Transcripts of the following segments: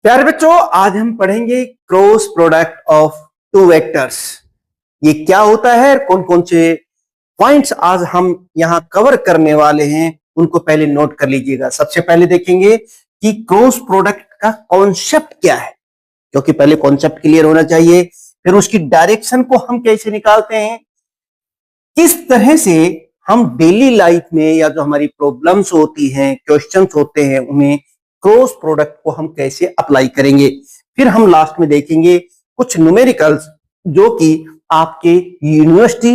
प्यारे बच्चों, आज हम पढ़ेंगे cross product of two vectors. ये क्या होता है, कौन कौन से पॉइंट्स आज हम यहां कवर करने वाले हैं, उनको पहले नोट कर लीजिएगा। सबसे पहले देखेंगे कि क्रॉस प्रोडक्ट का कॉन्सेप्ट क्या है, क्योंकि पहले कॉन्सेप्ट क्लियर होना चाहिए। फिर उसकी डायरेक्शन को हम कैसे निकालते हैं, किस तरह से हम डेली लाइफ में या जो हमारी प्रॉब्लम्स होती हैं, क्वेश्चंस होते हैं, उन्हें क्रॉस प्रोडक्ट को हम कैसे अप्लाई करेंगे। फिर हम लास्ट में देखेंगे कुछ न्यूमेरिकल्स जो कि आपके यूनिवर्सिटी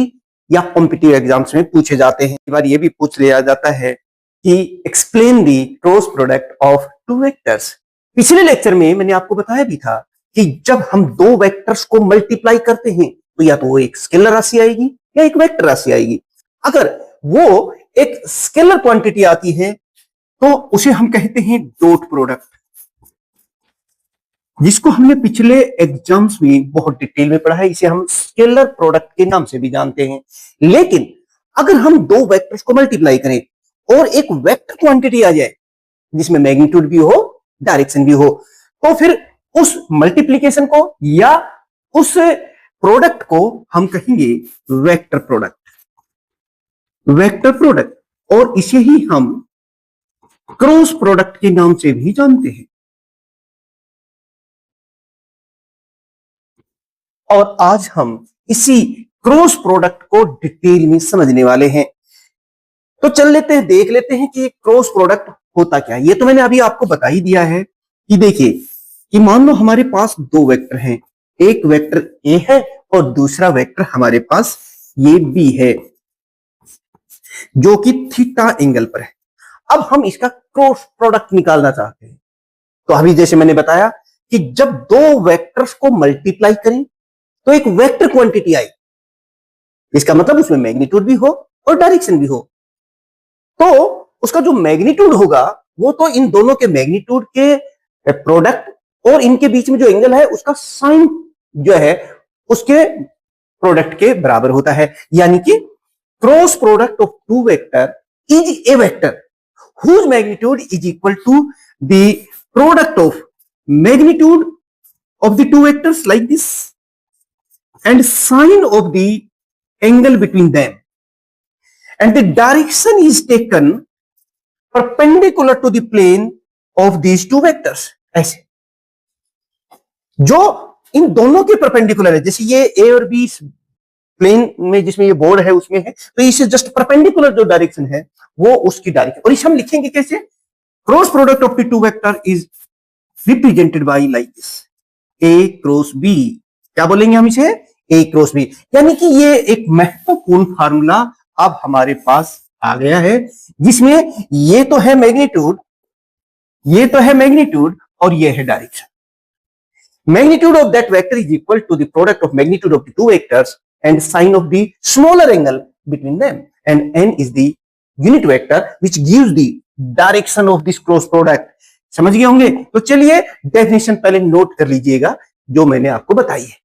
या कॉम्पिटिटिव एग्जाम्स में पूछे जाते हैं। कई बार ये भी पूछ लिया जाता है कि explain the cross product of two vectors. पिछले लेक्चर में मैंने आपको बताया भी था कि जब हम दो वेक्टर्स को मल्टीप्लाई करते हैं तो या तो वो एक स्केलर राशि आएगी या एक वेक्टर राशि आएगी। अगर वो एक स्केलर क्वांटिटी आती है तो उसे हम कहते हैं डॉट प्रोडक्ट, जिसको हमने पिछले एग्जाम्स में बहुत डिटेल में पढ़ा है। इसे हम स्केलर प्रोडक्ट के नाम से भी जानते हैं। लेकिन अगर हम दो वेक्टर्स को मल्टीप्लाई करें और एक वेक्टर क्वांटिटी आ जाए जिसमें मैग्नीट्यूड भी हो, डायरेक्शन भी हो, तो फिर उस मल्टीप्लीकेशन को या उस प्रोडक्ट को हम कहेंगे वेक्टर प्रोडक्ट। वेक्टर प्रोडक्ट, और इसे ही हम क्रॉस प्रोडक्ट के नाम से भी जानते हैं। और आज हम इसी क्रॉस प्रोडक्ट को डिटेल में समझने वाले हैं। तो चल लेते हैं, देख लेते हैं कि क्रॉस प्रोडक्ट होता क्या है। ये तो मैंने अभी आपको बता ही दिया है कि देखिए कि मान लो हमारे पास दो वेक्टर हैं, एक वेक्टर ए है और दूसरा वेक्टर हमारे पास ये बी है जो कि थीटा एंगल पर है। अब हम इसका क्रॉस प्रोडक्ट निकालना चाहते हैं। तो अभी जैसे मैंने बताया कि जब दो वेक्टर्स को मल्टीप्लाई करें तो एक वेक्टर क्वांटिटी आई, इसका मतलब उसमें मैग्नीट्यूड भी हो और डायरेक्शन भी हो। तो उसका जो मैग्नीट्यूड होगा वो तो इन दोनों के मैग्नीट्यूड के प्रोडक्ट और इनके बीच में जो एंगल है उसका साइन जो है उसके प्रोडक्ट के बराबर होता है। यानी कि cross product of two vector is a vector whose magnitude is equal to the product of magnitude of the two vectors like this and sine of the angle between them, and the direction is taken perpendicular to the plane of these two vectors। ऐसे जो इन दोनों के perpendicular है, जैसे ये ए और be plain में जिसमें ये बोर्ड है उसमें है, तो इसे जस्ट परपेंडिकुलर जो डायरेक्शन है वो उसकी डायरेक्शन। और इसे हम लिखेंगे कैसे, cross product of the two vector is represented by like this, a cross b. क्या बोलेंगे हम इसे, ए क्रॉस बी। यानी कि ये एक महत्वपूर्ण फार्मूला अब हमारे पास आ गया है, जिसमें ये तो है मैग्नीट्यूड, ये तो है मैग्नीट्यूड और ये है direction. Magnitude of that vector is equal to the product of magnitude of the two vectors and sine of the smaller angle between them, and n is the unit vector which gives the direction of this cross product। समझ गए होंगे। तो चलिए definition पहले note कर लीजिएगा जो मैंने आपको बताई है,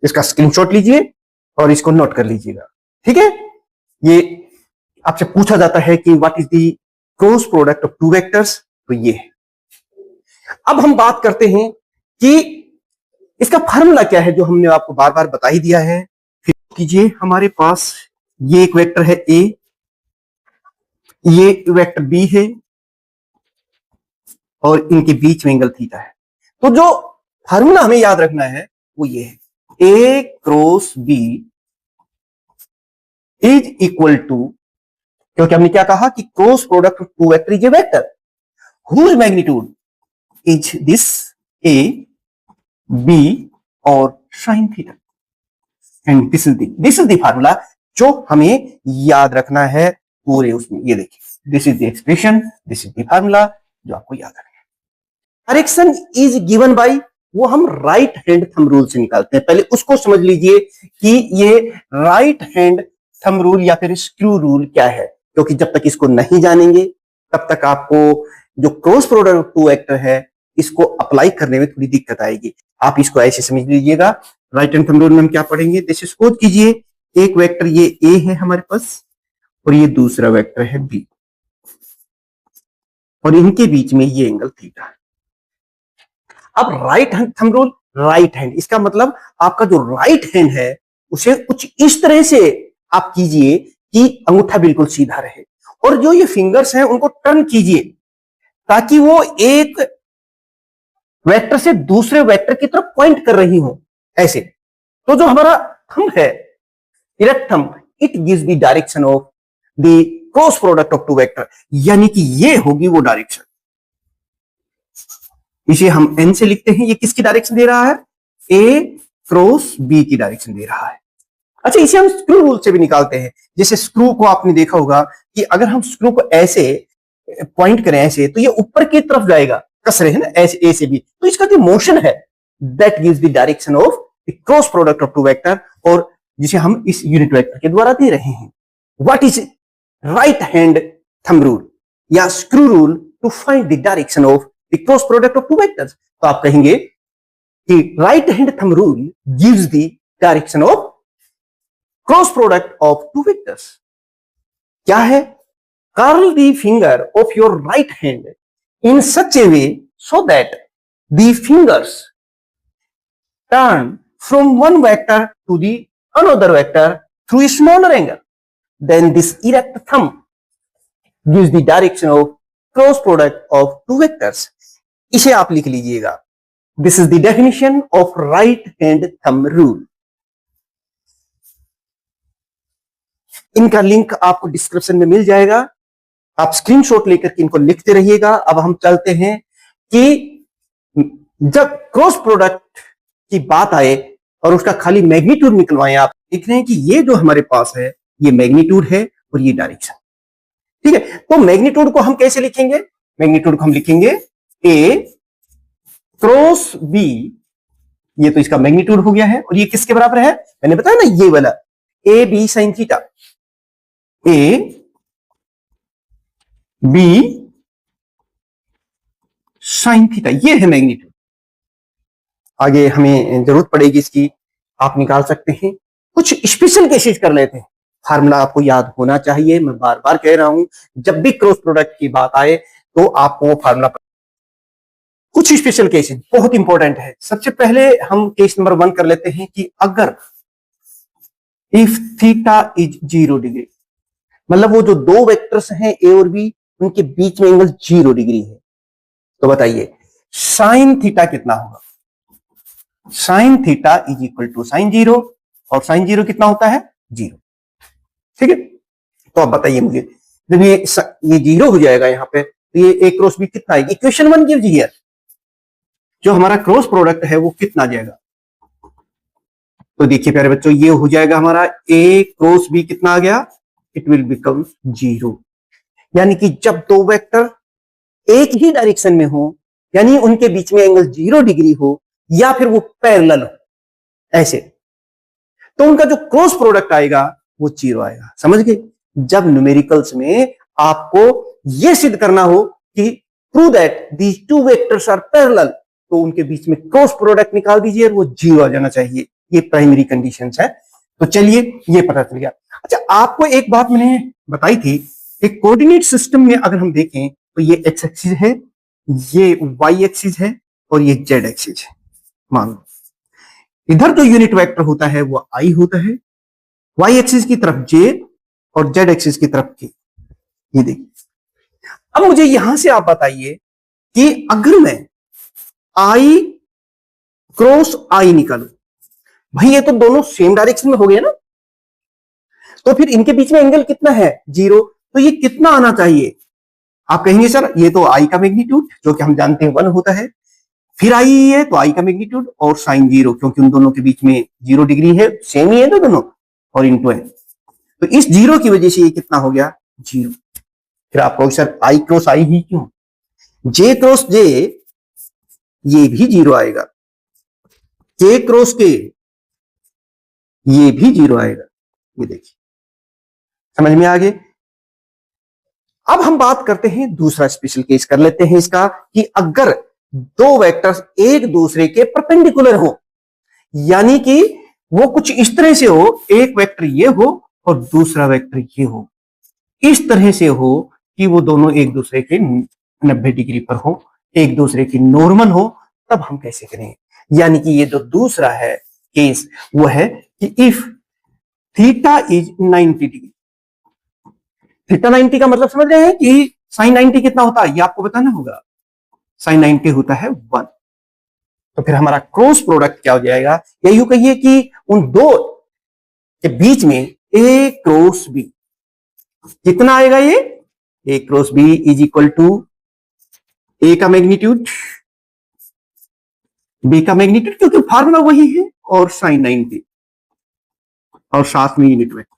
इसका स्क्रीनशॉट लीजिए और इसको नोट कर लीजिएगा। ठीक है, ये आपसे पूछा जाता है कि what is the cross product of two vectors, तो ये है। अब हम बात करते हैं कि इसका फार्मूला क्या है, जो हमने आपको बार बार बता ही दिया है। कीजिए, हमारे पास ये एक वेक्टर है ए, ये वेक्टर बी है और इनके बीच में एंगल थीटा है। तो जो फार्मूला हमें याद रखना है वो ये है, A cross B is equal to, क्योंकि हमने क्या कहा कि cross product of two vector is a vector whose magnitude is this A B और sine theta, and this is the formula जो हमें याद रखना है पूरे उसमें। ये देखिए, this is the expression, this is the formula जो आपको याद रखना है। डायरेक्शन इज गिवन बाय, वो हम राइट हैंड थंब रूल से निकालते हैं। पहले उसको समझ लीजिए कि ये राइट हैंड थंब रूल या फिर स्क्रू रूल क्या है, क्योंकि जब तक इसको नहीं जानेंगे तब तक आपको जो क्रॉस प्रोडक्ट टू वेक्टर है इसको अप्लाई करने में थोड़ी दिक्कत आएगी। आप इसको ऐसे समझ लीजिएगा, राइट हैंड थंब रूल में हम क्या पढ़ेंगे, जैसे सपोज कीजिए एक वेक्टर ये ए है हमारे पास और ये दूसरा वेक्टर है बी और इनके बीच में ये एंगल थीटा है। अब right hand thumb rule, right hand इसका मतलब आपका जो राइट हैंड है उसे कुछ इस तरह से आप कीजिए कि अंगूठा बिल्कुल सीधा रहे, और जो ये फिंगर्स हैं उनको टर्न कीजिए ताकि वो एक वेक्टर से दूसरे वेक्टर की तरफ पॉइंट कर रही हो ऐसे। तो जो हमारा थंब है, erect thumb, it gives the direction of the cross product of two vector, यानी कि ये होगी वो डायरेक्शन। इसे हम एन से लिखते हैं, ये किसकी डायरेक्शन दे रहा है? ए क्रॉस बी की डायरेक्शन दे रहा है। अच्छा, इसे हम स्क्रू रूल से भी निकालते हैं। जैसे स्क्रू को आपने देखा होगा कि अगर हम स्क्रू को ऐसे पॉइंट करें ऐसे, तो ये ऊपर की तरफ जाएगा, कस रहे हैं ना ऐसे, ए से बी, तो इसका जो मोशन है that gives the direction of the cross product of two vector, और जिसे हम इस यूनिट वेक्टर के द्वारा दे रहे हैं। What is right hand thumb rule या screw rule to find the direction of the cross product of two vectors? तो आप कहेंगे कि right hand thumb rule gives the direction of cross product of two vectors. क्या है? Curl the finger of your right hand in such a way so that the fingers turn from one vector to the another vector through a smaller angle. Then this erect thumb gives the direction of cross product of two vectors. इसे आप लिख लीजिएगा। This is the definition of right hand thumb rule. इनका link आपको description में मिल जाएगा, आप screenshot लेकर के इनको लिखते रहिएगा। अब हम चलते हैं कि जब क्रॉस प्रोडक्ट की बात आए और उसका खाली मैग्नीट्यूड निकलवाएं, आप देख रहे हैं कि ये जो हमारे पास है ये मैग्नीट्यूड है और ये डायरेक्शन, ठीक है। तो मैग्नीट्यूड को हम कैसे लिखेंगे? मैग्नीट्यूड को हम लिखेंगे ए क्रॉस बी, ये तो इसका मैग्नीट्यूड हो गया है, और ये किसके बराबर है? मैंने बताया ना, ये वाला a b sine theta, a b sine theta, ये है मैग्नीट्यूड। आगे हमें जरूरत पड़ेगी इसकी, आप निकाल सकते हैं। कुछ स्पेशल केसेस कर लेते हैं। फार्मूला आपको याद होना चाहिए, मैं बार बार कह रहा हूं, जब भी क्रॉस प्रोडक्ट की बात आए तो आपको वो फार्मूला। कुछ स्पेशल केसेस बहुत इंपॉर्टेंट है। सबसे पहले हम केस नंबर 1 कर लेते हैं कि अगर इफ थीटा इज 0 डिग्री, मतलब वो जो दो वेक्टर्स हैं ए और बी, उनके बीच में एंगल 0 डिग्री है, तो बताइए साइन थीटा कितना होगा? Sine theta is equal to sine 0, और साइन 0 कितना होता है? 0, ठीक है। तो अब बताइए मुझे, जब ये 0 हो जाएगा यहां पे, तो ये ए क्रॉस बी कितना आएगी? इक्वेशन 1 गिव्स हियर जो हमारा क्रॉस प्रोडक्ट है वो कितना आ जाएगा? तो देखिए प्यारे बच्चों, ये हो जाएगा हमारा ए क्रॉस बी कितना आ गया? It will become 0। यानी कि जब दो वेक्टर एक ही डायरेक्शन में हो, यानी उनके बीच में एंगल 0 डिग्री हो, या फिर वो पैरेलल हो ऐसे, तो उनका जो क्रॉस प्रोडक्ट आएगा वो 0 आएगा। समझ गए? जब न्यूमेरिकल्स में आपको यह सिद्ध करना हो कि prove that these two vectors are parallel, तो उनके बीच में क्रॉस प्रोडक्ट निकाल दीजिए और वो 0 आ जाना चाहिए। ये प्राइमरी कंडीशंस है। तो चलिए ये पता चल गया। अच्छा, आपको एक बात मैंने बताई थी, एक कोऑर्डिनेट सिस्टम में अगर हम देखें तो ये एक्स एक्सिस है, ये वाई एक्सिस है, और ये जेड एक्सिस है। मान लो इधर जो यूनिट वेक्टर होता है वो आई होता है, वाई एक्सिस की तरफ जे और जेड एक्सिस की तरफ के। ये देखिए, अब मुझे यहां से आप बताइए कि अगर मैं आई क्रॉस आई निकालू, भाई ये तो दोनों सेम डायरेक्शन में हो गए ना, तो फिर इनके बीच में एंगल कितना है? 0। तो ये कितना आना चाहिए? आप कहेंगे सर ये तो आई का मैग्नीट्यूड, जो कि हम जानते हैं 1 होता है, फिर आई है तो आई का मैग्नीट्यूड और साइन 0, क्योंकि उन दोनों के बीच में 0 डिग्री है, सेम ही है ना दोनों, और इनटू है, तो इस 0 की वजह से ये कितना हो गया? 0। फिर आप कहोगे सर आई क्रॉस आई ही क्यों? जे क्रॉस जे ये भी 0 आएगा, के क्रॉस के ये भी 0 आएगा। ये देखिए, समझ में आ गए? अब हम बात करते हैं, दूसरा स्पेशल केस कर लेते हैं इसका, कि अगर दो वेक्टर्स एक दूसरे के परपेंडिकुलर हो, यानी कि वो कुछ इस तरह से हो, एक वेक्टर ये हो और दूसरा वेक्टर ये हो, इस तरह से हो कि वो दोनों एक दूसरे के 90 डिग्री पर हो, एक दूसरे की नॉर्मल हो, तब हम कैसे करेंगे। यानी कि ये जो दूसरा है केस वो है कि if theta is 90 degree, theta 90 का मतलब समझ रहे हैं कि साइन 90 कितना होता है, ये आपको बताना होगा। साइन 90 होता है 1। तो फिर हमारा क्रॉस प्रोडक्ट क्या हो जाएगा, या यूं कहिए कि उन दो के बीच में ए क्रॉस बी कितना आएगा, ये A cross B is equal to A का मैग्नीट्यूड बी का मैग्नीट्यूड, क्योंकि फार्मूला वही है, और साइन 90 और साथ में यूनिट वेक्टर,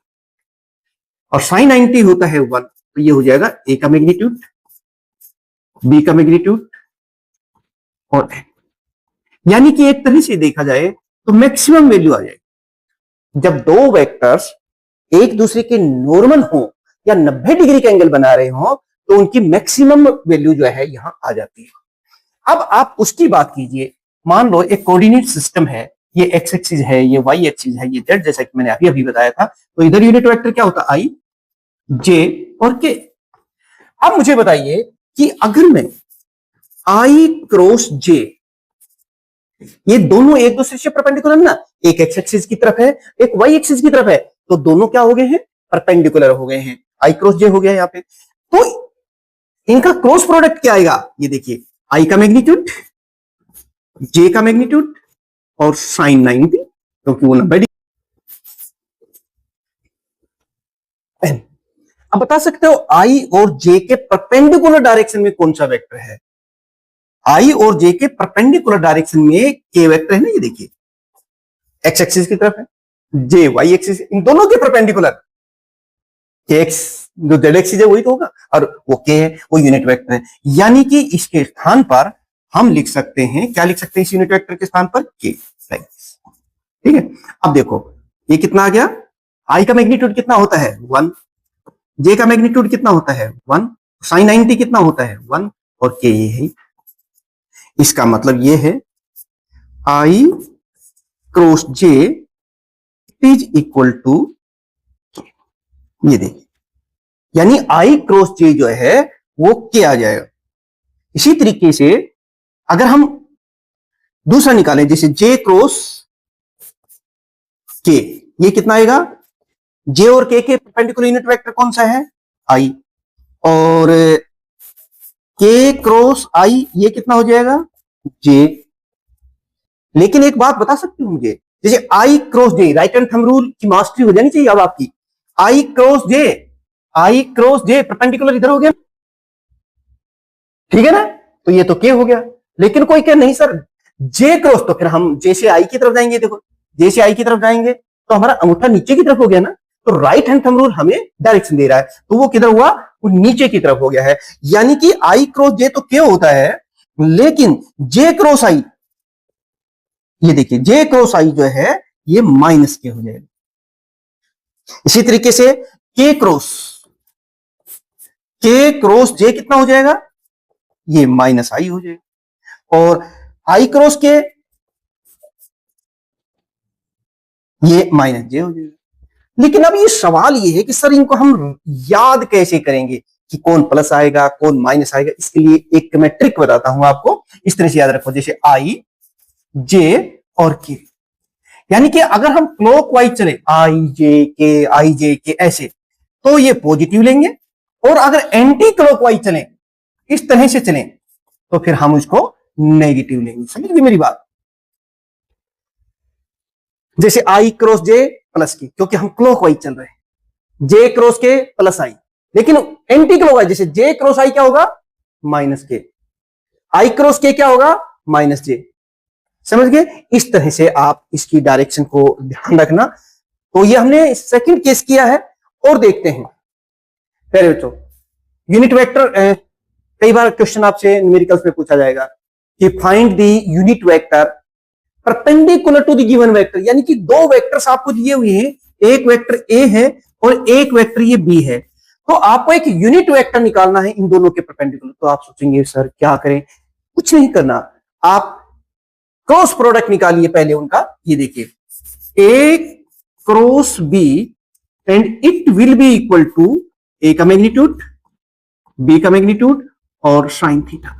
और साइन 90 होता है 1, तो ये हो जाएगा ए का मैग्नीट्यूड बी का मैग्नीट्यूड और एन। यानी कि एक तरह से देखा जाए तो मैक्सिमम वैल्यू आ जाएगी जब दो वेक्टर्स एक दूसरे के नॉर्मल हो या 90 डिग्री का एंगल बना रहे हो, तो उनकी मैक्सिमम वैल्यू जो है यहां आ जाती है। अब आप उसकी बात कीजिए, मान लो एक कोऑर्डिनेट सिस्टम है, ये एक्स एक्सिस है, ये वाई एक्सिस है, ये जेड, जैसा कि मैंने अभी अभी बताया था। तो इधर यूनिट वेक्टर क्या होता है, आई जे और के। अब मुझे बताइए कि अगर मैं आई क्रॉस जे, ये दोनों एक दूसरे से परपेंडिकुलर ना, एक एक्स एक्सिस की तरफ है एक वाई एक्सिस की तरफ है, तो दोनों क्या हो गए हैं, परपेंडिकुलर हो गए हैं, आई क्रॉस जे हो गया यहाँ पे। तो इनका क्रॉस प्रोडक्ट क्या आएगा, ये देखिए आई का मैग्नीट्यूड जे का मैग्नीट्यूड और साइन 90, क्योंकि वो 90 डिग्री। अब बता सकते हो आई और जे के परपेंडिकुलर डायरेक्शन में कौन सा वेक्टर है। आई और जे के परपेंडिकुलर डायरेक्शन में के वेक्टर है ना, ये देखिए एक्स एक्सिस की तरफ है, जे वाई एक्सिस, इन दोनों के परपेंडिकुलर के एक्स जो जेड एक्सिस है वही तो होगा, और वो के है वो यूनिट वेक्टर है। यानी कि इसके स्थान पर हम लिख सकते हैं, क्या लिख सकते हैं इस यूनिट वेक्टर के स्थान पर, के। ठीक है, अब देखो ये कितना आ गया, आई का मैग्नीट्यूड कितना होता है 1, जे का मैग्नीट्यूड कितना होता है 1, साइन 90 कितना होता है 1, और के ये है। इसका मतलब ये है I cross J is equal to, ये देखिए, यानी आई क्रॉस जे जो है वो के आ जाएगा। इसी तरीके से अगर हम दूसरा निकालें, जैसे जे क्रॉस के, ये कितना आएगा, जे और के परपेंडिकुलर यूनिट वेक्टर कौन सा है, आई, और के क्रॉस आई ये कितना हो जाएगा, जे। लेकिन एक बात बता सकते हो मुझे, जैसे आई क्रॉस जे, राइट हैंड थंब रूल की मास्टरी हो जानी चाहिए अब आपकी। आई क्रॉस जे परपेंडिकुलर इधर हो गया, ठीक है ना, तो ये तो के हो गया। लेकिन कोई कहे नहीं सर जे क्रॉस, तो फिर हम जे से आई की तरफ जाएंगे, देखो जे से आई की तरफ जाएंगे तो हमारा अंगूठा नीचे की तरफ हो गया ना, तो राइट हैंड थंब रूल हमें डायरेक्शन दे रहा है, तो वो किधर हुआ, वो नीचे की तरफ हो गया है। यानी कि आई क्रॉस जे तो के होता है, लेकिन जे क्रॉस आई, ये देखिए जे क्रॉस आई जो है ये माइनस के हो जाएगा। इसी तरीके से के क्रॉस जे कितना हो जाएगा, ये माइनस आई हो जाएगा, और आई क्रॉस के ये माइनस जे हो जाएगा। लेकिन अब ये सवाल ये है कि सर इनको हम याद कैसे करेंगे कि कौन प्लस आएगा कौन माइनस आएगा। इसके लिए एक मैं ट्रिक बताता हूं आपको, इस तरह से याद रखो, जैसे आई जे और के, यानी कि अगर हम क्लॉकवाइज चले आई जे के ऐसे, तो ये पॉजिटिव लेंगे, और अगर एंटी क्लॉकवाइज चले, इस तरह से चलें, तो फिर हम उसको नेगेटिव लेंगे। समझ गए मेरी बात, जैसे आई क्रॉस जे प्लस की, क्योंकि हम क्लॉकवाइज चल रहे हैं, जे क्रॉस के प्लस आई, लेकिन एंटी क्लॉकवाइज जैसे जे क्रॉस आई क्या होगा, माइनस के, आई क्रॉस के क्या होगा, माइनस जे। समझ गए, इस तरह से आप इसकी डायरेक्शन को ध्यान रखना। तो ये हमने सेकंड केस किया है, और देखते हैं पहले बच्चों यूनिट वेक्टर। कई बार क्वेश्चन आपसे न्यूमेरिकल्स में पूछा जाएगा कि find the unit vector perpendicular to the given vector, यानी कि दो वेक्टर्स आपको दिए हुए हैं, एक वेक्टर ए है और एक वेक्टर ये बी है, तो आपको एक यूनिट वेक्टर निकालना है इन दोनों के परपेंडिकुलर। तो आप सोचेंगे सर क्या करें, कुछ नहीं करना, आप क्रॉस प्रोडक्ट निकालिए पहले उनका। ये देखिए A cross B and it will be equal to A का मैग्नीट्यूड बी का मैग्नीट्यूड और साइन थीटा,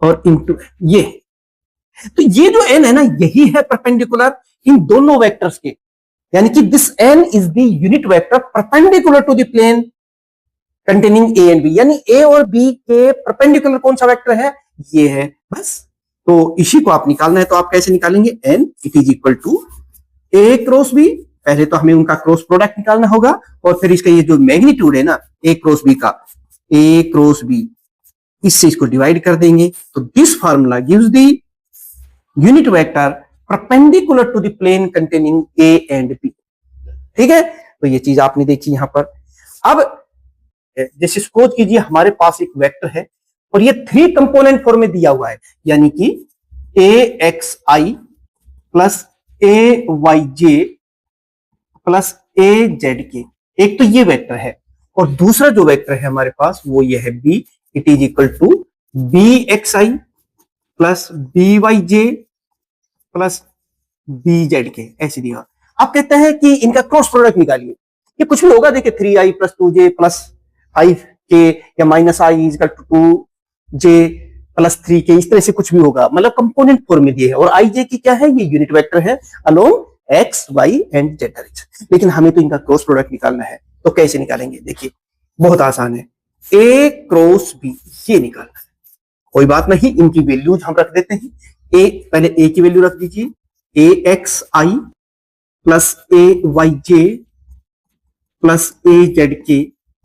और इनटू ये तो ये जो n है ना, यही है परपेंडिकुलर इन दोनों वेक्टर्स के, यानी कि this n is the unit vector perpendicular to the plane containing a and b, यानी ए और बी के परपेंडिकुलर कौन सा वेक्टर है, ये है बस। तो इसी को आप निकालना है, तो आप कैसे निकालेंगे, n it is equal to a cross b, पहले तो हमें उनका क्रॉस प्रोडक्ट निकालना होगा, और फिर इसका ये जो मैग्नीट्यूड है ना ए क्रॉस बी का, ए क्रॉस बी, इससे इसको डिवाइड कर देंगे, तो this formula gives the unit vector perpendicular to the plane containing a and b. ठीक है, तो ये चीज आपने देखी यहां पर। अब जैसे सपोज कीजिए हमारे पास एक वेक्टर है और ये 3 कंपोनेंट फॉर्म में दिया हुआ है, यानी कि ए x i plus A Y j plus A Z के, एक तो ये वेक्टर है, और दूसरा जो वेक्टर है हमारे पास वो ये है b, it is equal to b x i plus b y j plus b z के, ऐसे दिया। आप कहते हैं कि इनका क्रॉस प्रोडक्ट निकालिए, ये कुछ भी होगा, देखिए 3i plus 2j plus 5k या minus i is equal to 2j plus 3k, इस तरह से कुछ भी होगा, मतलब कंपोनेंट फॉर्म में दिए है, और i j की क्या है, ये यूनिट वेक्टर है along x y and z direction, लेकिन हमें तो इनका क्रॉस प्रोडक्ट निकालना है, तो कैसे निकालेंगे, देखिए बहुत आसान है, a क्रॉस b ये निकालना है, कोई बात नहीं, इनकी वैल्यूज हम रख देते हैं, पहले a की वैल्यू रख दीजिए, ए x i plus A Y j plus A Z के,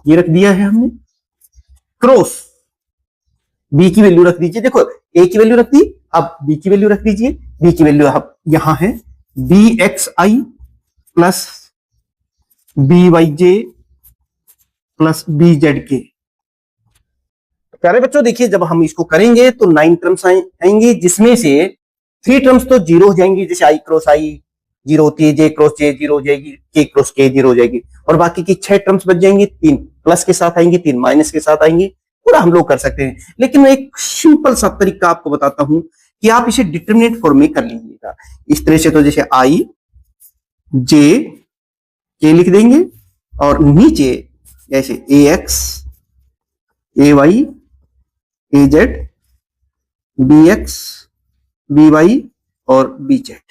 ये रख दिया है हमने, क्रॉस बी की वैल्यू रख दीजिए, देखो ए की वैल्यू रख दी, अब बी की वैल्यू रख दीजिए, बी की वैल्यू अब यहां है B x i plus b y j plus b z के। प्यारे बच्चों देखिए, जब हम इसको करेंगे तो 9 टर्म्स आएंगे, जिसमें से 3 टर्म्स तो जीरो हो जाएंगी, जैसे आई क्रॉस आई जीरो होती है, जे क्रॉस जे जीरो हो जाएगी, के क्रॉस के जीरो हो जाएगी, और बाकी की 6 टर्म्स बच जाएंगी, 3 प्लस के साथ आएंगी, 3 माइनस के साथ आएंगी, पूरा हम लोग कर सकते हैं। लेकिन मैं एक सिंपल सा तरीका आपको बताता हूं कि आप इसे डिटरमिनेंट फॉर्म में कर लीजिएगा इस तरह से, तो जैसे आई जे के लिख देंगे, और नीचे जैसे A X A Y A Z B X B Y और बी जेड,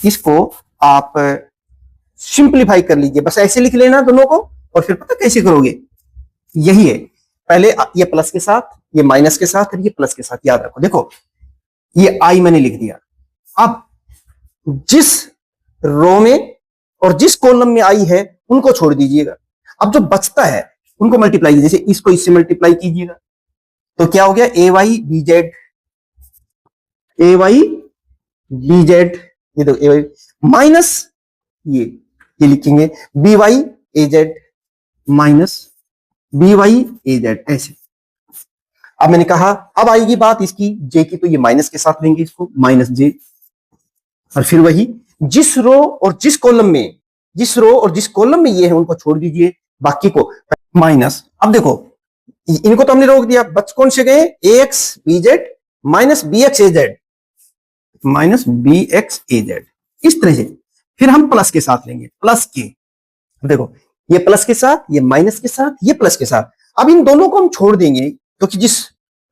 इसको आप सिंप्लीफाई कर लीजिए, बस ऐसे लिख लेना दोनों को, और फिर पता कैसे करोगे, यही है, पहले ये प्लस के साथ, ये माइनस के साथ, और ये प्लस के साथ, याद रखो, देखो ये आई मैंने लिख दिया, अब जिस रो में और जिस कॉलम में आई है उनको छोड़ दीजिएगा, अब जो बचता है उनको मल्टीप्लाई, जैसे इसको इससे मल्टीप्लाई कीजिएगा, तो क्या हो गया, ए वाई बी जेड, ए वाई बी जेड, ये देखो ए वाई माइनस ये लिखेंगे B Y A Z minus B Y A Z, ऐसे। अब मैंने कहा अब आएगी बात इसकी जे की, तो ये माइनस के साथ लेंगे इसको, माइनस जे, और फिर वही जिस रो और जिस कॉलम में ये है उनको छोड़ दीजिए, बाकी को माइनस। अब देखो इनको तो हमने रोक दिया, बच कौन से गए, A X B Z minus B X A Z minus B X A Z, इस तरह से। फिर हम प्लस के साथ लेंगे, प्लस के, देखो ये प्लस के साथ, ये माइनस के साथ, ये प्लस के साथ, अब इन दोनों को हम छोड़ देंगे, क्योंकि जिस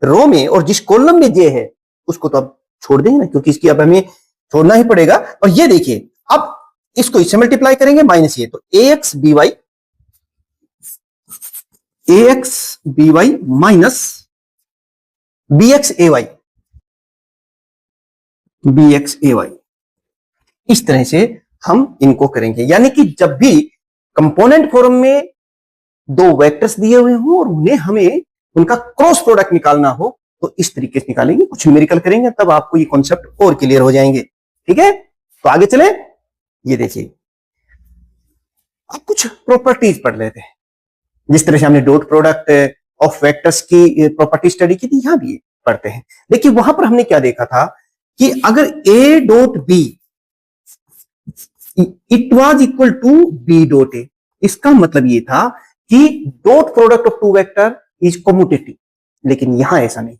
रो में और जिस कॉलम में जे है उसको तो अब छोड़ देंगे ना, क्योंकि इसकी अब हमें छोड़ना ही पड़ेगा। और ये देखिए अब इसको इससे मल्टीप्लाई करेंगे, माइनस ये, तो A X B Y minus B X A Y, इस तरह से हम इनको करेंगे। यानी कि जब भी कंपोनेंट फॉर्म में दो वेक्टर्स दिए हुए हों और उन्हें हमें उनका क्रॉस प्रोडक्ट निकालना हो, तो इस तरीके से निकालेंगे, कुछ न्यूमेरिकल करेंगे, तब आपको ये कॉन्सेप्ट और क्लियर हो जाएंगे। ठीक है, तो आगे चले, ये देखिए अब कुछ प्रॉपर्टीज पढ़ लेते हैं, जिस तरह से हमने डॉट प्रोडक्ट ऑफ वेक्टर्स की प्रॉपर्टी स्टडी की थी, यहां भी पढ़ते हैं। देखिए वहां पर हमने क्या देखा था कि अगर a dot b it was equal to b dot a, इसका मतलब ये था कि dot product of two vector is commutative, लेकिन यहां ऐसा नहीं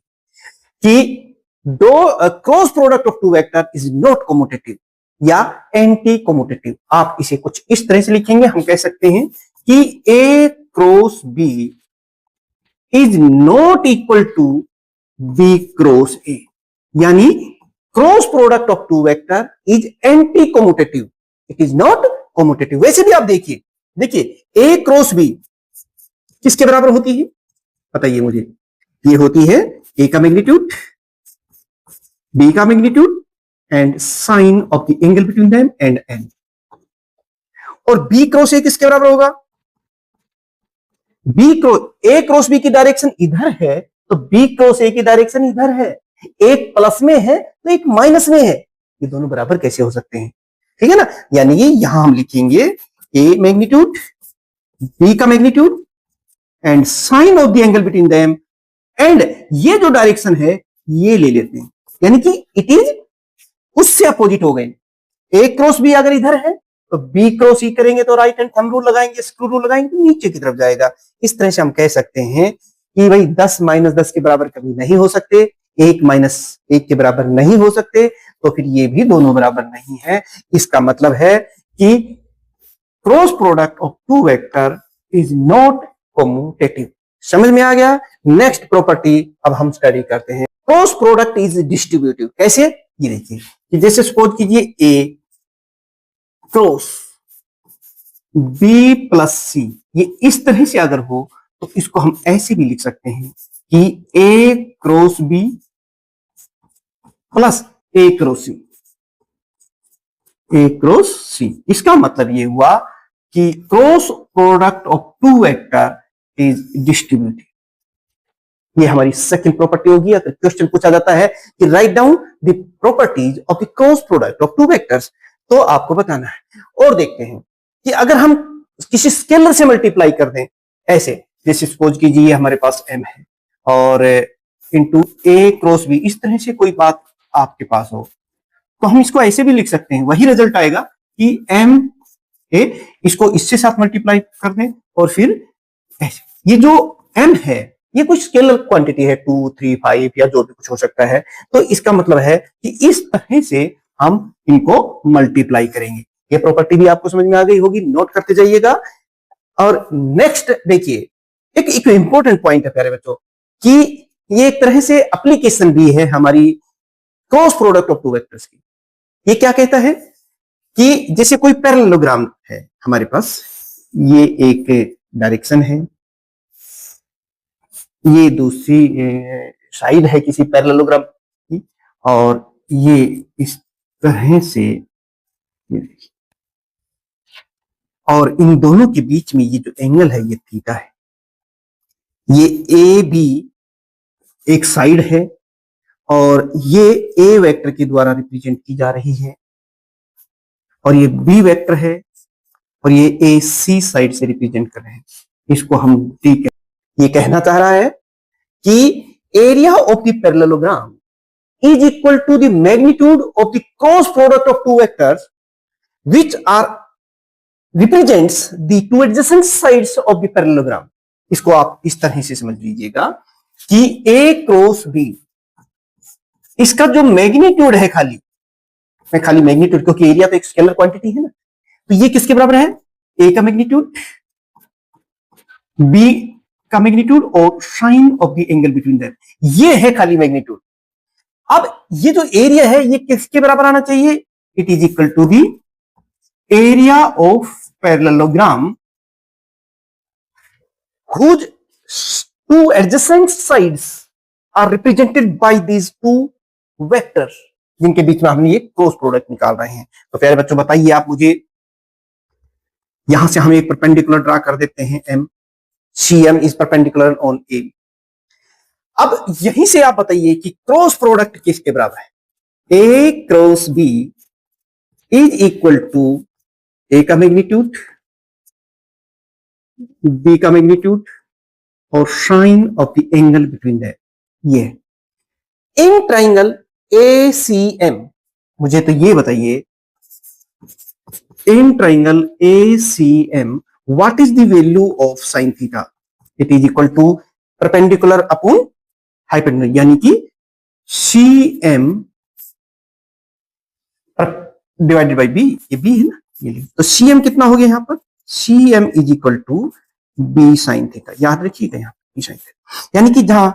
कि cross product of two vector is not commutative या एंटी कम्यूटेटिव। आप इसे कुछ इस तरह से लिखेंगे, हम कह सकते हैं कि ए cross B is not equal to B cross A, यानी cross product of two vector is anti commutative, it is not commutative. वैसे भी आप देखिए, ए क्रॉस बी किसके बराबर होती है, बताइए मुझे। ये होती है ए का मैग्नीट्यूड, बी का magnitude and sine of the angle between them and n. और बी क्रॉस ए किसके बराबर होगा, b cross a cross b की डायरेक्शन इधर है, तो बी क्रॉस ए की डायरेक्शन इधर है। एक प्लस में है तो एक माइनस में है, ये दोनों बराबर कैसे हो सकते हैं, ठीक है ना। यानी कि यहां हम लिखेंगे ए मैग्नीट्यूड, बी का magnitude and sine of the angle between them, and ये जो डायरेक्शन है ये ले लेते हैं, यानी कि इट इज उससे अपोजिट हो गए। ए क्रॉस बी अगर इधर है तो बी क्रॉस ई करेंगे तो राइट हैंड थंब रूल लगाएंगे, स्क्रू रूल लगाएंगे तो नीचे की तरफ जाएगा। इस तरह से हम कह सकते हैं कि भाई 10 माइनस 10 के बराबर कभी नहीं हो सकते, 1 माइनस 1 के बराबर नहीं हो सकते, तो फिर ये भी दोनों बराबर नहीं है। इसका मतलब है कि cross product of two vector is not commutative. समझ में आ गया। नेक्स्ट प्रॉपर्टी अब हम स्टडी करते हैं, क्रॉस प्रोडक्ट इज डिस्ट्रीब्यूटिव। कैसे, ये देखिए कि जैसे सपोज कीजिए ए क्रॉस बी प्लस सी, ये इस तरह से अगर हो तो इसको हम ऐसे भी लिख सकते हैं कि ए cross b plus a cross c, a cross c. इसका मतलब ये हुआ कि cross product of two vector is distributive. ये हमारी सेकंड प्रॉपर्टी होगी। अगर क्वेश्चन पूछा जाता है कि write down the properties of the cross product of two vectors, तो आपको बताना है। और देखते हैं कि अगर हम किसी स्केलर से मल्टीप्लाई कर दें, ऐसे जैसे सपोज कीजिए हमारे पास m है और इंटू ए क्रॉस बी, इस तरह से कोई बात आपके पास हो, तो हम इसको ऐसे भी लिख सकते हैं, वही रिजल्ट आएगा कि m ए, इसको इससे साथ मल्टीप्लाई कर दें और फिर ऐसे। ये जो m है ये कुछ स्केलर क्वांटिटी है, 2, 3, 5 या जो भी कुछ हो सकता है। तो इसका मतलब है कि इस तरह से हम इनको मल्टीप्लाई करेंगे। ये प्रॉपर्टी भी आपको समझ में आ गई होगी, नोट करते जाइएगा। और नेक्स्ट देखिए, एक इंपॉर्टेंट पॉइंट है प्यारे बच्चों कि ये एक तरह से एप्लीकेशन भी है हमारी cross product of two vectors की। ये क्या कहता है कि जैसे कोई पैरेललोग्राम है हमारे पास, ये एक डायरेक्शन है, ये दूसरी साइड है किसी पैरेललोग्राम की, और ये इस तरह से, और इन दोनों के बीच में ये जो एंगल है ये थीटा है। ये ए बी एक साइड है और ये ए वेक्टर के द्वारा रिप्रेजेंट की जा रही है, और ये बी वेक्टर है और ये ए सी साइड से रिप्रेजेंट कर रहे हैं। इसको हम डी कहते हैं। ये कहना चाह रहा है कि area of the parallelogram is equal to the magnitude of the cross product of two vectors which are represents the two adjacent sides of the parallelogram। इसको आप इस तरह से समझ लीजिएगा कि A क्रॉस B, इसका जो मैग्नीट्यूड है, खाली मैग्नीट्यूड, क्योंकि एरिया तो एक स्केलर क्वांटिटी है ना, तो ये किसके बराबर है, A का मैग्नीट्यूड, B का मैग्नीट्यूड और sine of the angle between them, ये है खाली मैग्नीट्यूड। अब ये जो एरिया है ये किसके बराबर आना चाहिए, it is equal to the area of parallelogram whose two adjacent sides are represented by these two vectors, जिनके बीच में हम ये क्रॉस प्रोडक्ट निकाल रहे हैं। तो प्यारे बच्चों बताइए आप मुझे, यहां से हम एक परपेंडिकुलर ड्रा कर देते हैं, M C M is perpendicular on A. अब यहीं से आप बताइए कि क्रॉस प्रोडक्ट किसके बराबर है, A cross B is equal to A का मैग्नीट्यूड, बी का मैग्नीट्यूड और sine of the angle between that. ये इन ट्राइंगल ए सी एम, मुझे तो ये बताइए, in triangle a c m what is the value of sine theta, it is equal to perpendicular upon hypotenuse, यानी कि c m divided by b, ये b है ना, ये तो सी एम कितना हो गया यहां पर, c M is equal to b sine theta. याद रखिएगा यहाँ बी साइन थीटा, यानी कि जहां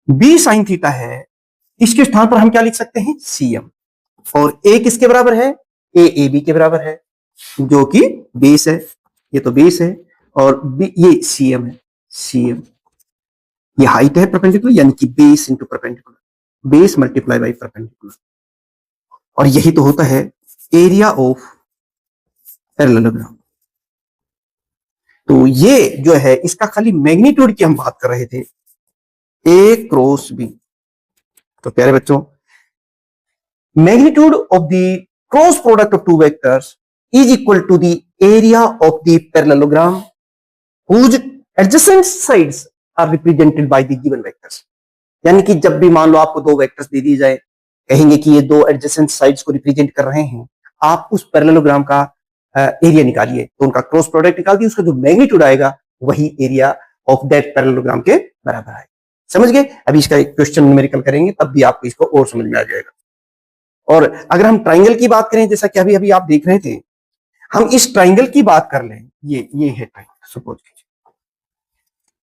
बी साइन थीटा है इसके स्थान पर हम क्या लिख सकते हैं, सीएम। और ए किसके बराबर है, ए बी के बराबर है, जो कि बेस है, ये तो बेस है, और ये सीएम है, सीएम ये हाइट है परपेंडिकुलर, यानी कि base into perpendicular, base multiply by perpendicular, और यही तो होता है एरिया ऑफ पैरेललोग्राम। तो ये जो है इसका खाली मैग्नीट्यूड की हम बात कर रहे थे, ए क्रॉस बी। तो प्यारे बच्चों, magnitude of the cross product of two vectors is equal to the area of the parallelogram whose adjacent sides are represented by the given vectors। यानी कि जब भी मान लो आपको दो वेक्टर्स दे दिए जाए, कहेंगे कि ये दो एडजेसेंट साइड्स को रिप्रेजेंट कर रहे हैं, आप उस पैरेललोग्राम का एरिया निकालिए, तो उनका क्रॉस प्रोडक्ट निकाल दिए, उसका जो मैग्नीट्यूड आएगा वही एरिया ऑफ दैट पैरेललोग्राम के बराबर है। समझ गए? अभी इसका एक क्वेश्चन न्यूमेरिकल करेंगे, तब भी आपको इसको और समझ में आ जाएगा। और अगर हम ट्राइंगल की बात करें, जैसा कि अभी अभी आप देख रहे थे, हम इस ट्राइंगल की बात कर लें, ये है ट्राइंगल, सपोज कीजिए,